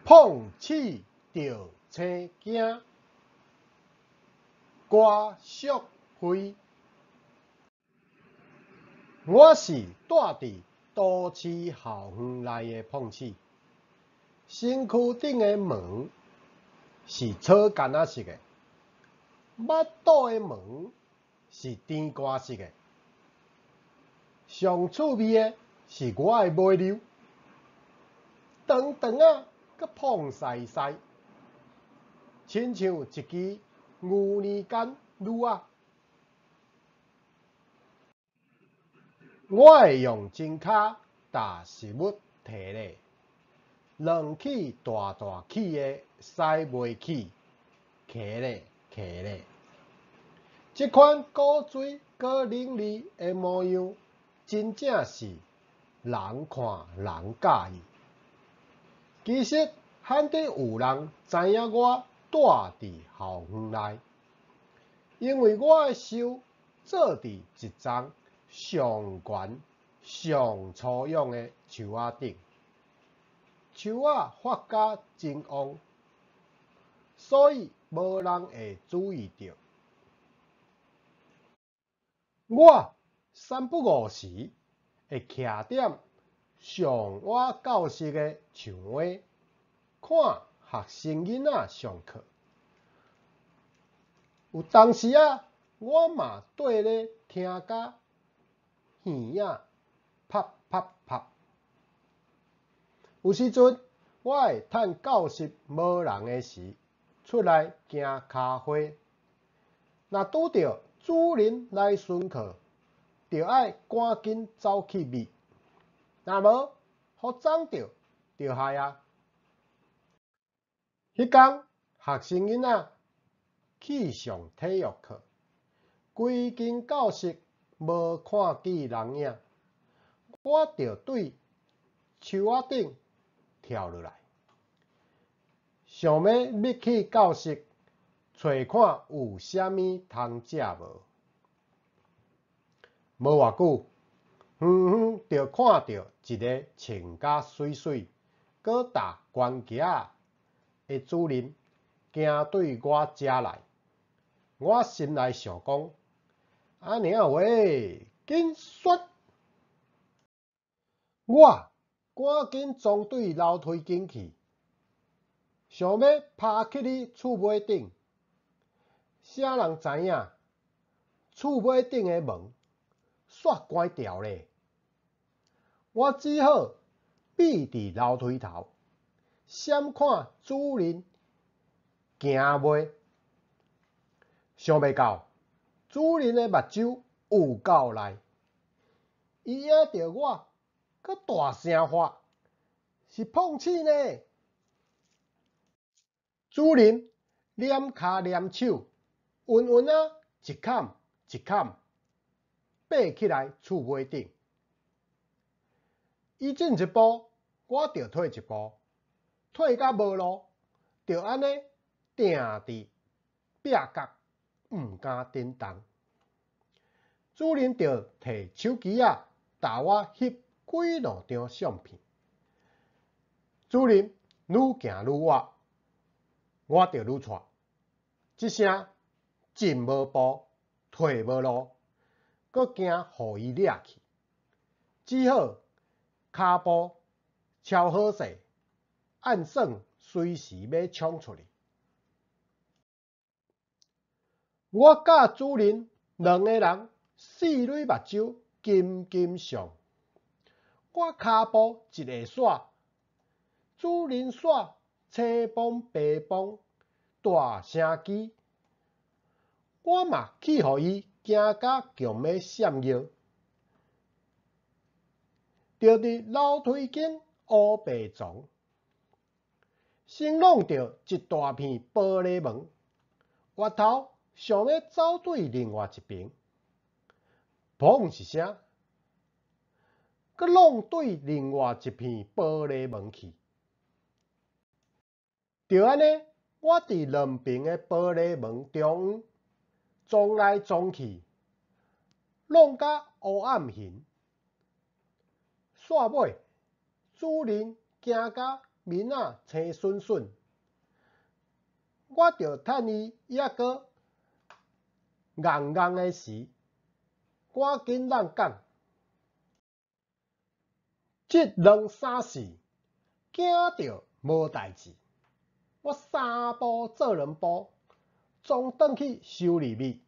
碰起着青惊，歌速飞。我是住伫都市校园内的碰起，身躯顶的门是草干仔色的，腹肚的门是甜瓜色的。上趣味的是我的尾流，长长啊，佮碰细细，亲像一支牛年间鹿仔。我会用真骹踏实物提咧，两起大大起的驶袂起，骑咧骑咧。这款古锥佮伶俐的模样，真正是人看人喜意。其实罕得有人知影我住伫校园内，因为我的手做伫一丛上悬、上粗养的树仔顶，树仔发甲真旺，所以无人会注意到。我三不五时会徛踮上我教室的墙尾，看学生囡仔上课。有当时啊，我嘛缀咧听甲耳仔啪啪啪。有时阵，我会趁教室无人的时，出来行骹花。若拄着主任来巡课，就爱赶紧走去觅，若无，互撞着就害啊！迄天学生囡仔去上体育课，规间教室无看见人影，我就对树仔顶跳落来，想要觅去教室，找看有啥物通食无。无偌久，远远就看到一个穿甲水水、搁踏关夹仔的主任行对我遮来。我心内想讲：安尼啊喂，紧说！我赶紧撞对楼梯间去，想要爬去你厝尾顶。啥人知影？厝尾顶的门煞关掉咧。我只好避伫楼梯头，闪看主任行袂。想袂到，主任的目睭有够利，伊影着我，佮大声喊：“是碰气呢！”主任踮骹踮手，稳稳啊，一坎一坎爬起来厝尾顶。伊进一步，我就退一步，退甲无路，就安尼定伫壁角，毋敢振动。主任就摕手机仔搭我翕几两张相片。主任愈行愈晏，我就愈喘，一声进无步，退无路，搁惊互伊掠去，只好骹步超好势，按算随时要冲出去。我甲主任两个人四蕊目睭金金上，我骹步一下煞，主任煞青帮白帮大声机，我嘛去互伊惊甲强要闪腰，就伫楼梯间乌白床，先弄着一大片玻璃门，越头想要走对另外一边，砰一声，佮弄对另外一片玻璃门去。就安尼，我伫两边的玻璃门中央撞来撞去，弄甲乌暗形。煞尾，主任惊甲面仔青顺顺，我着趁伊还阁硬硬的时，赶紧咱讲。这2、3世，惊着无代志，我3步做2步，总转去修理米。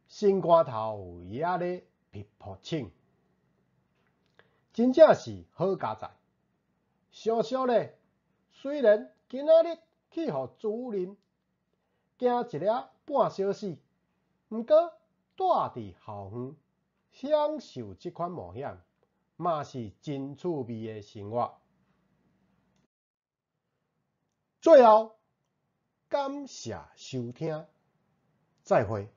心肝头也咧皮破请，真正是好佳哉。想想咧，虽然今仔日去互主任惊一粒半小时，毋过住伫校园，享受这款冒险，嘛是真趣味的生活。最后，感谢收听，再会。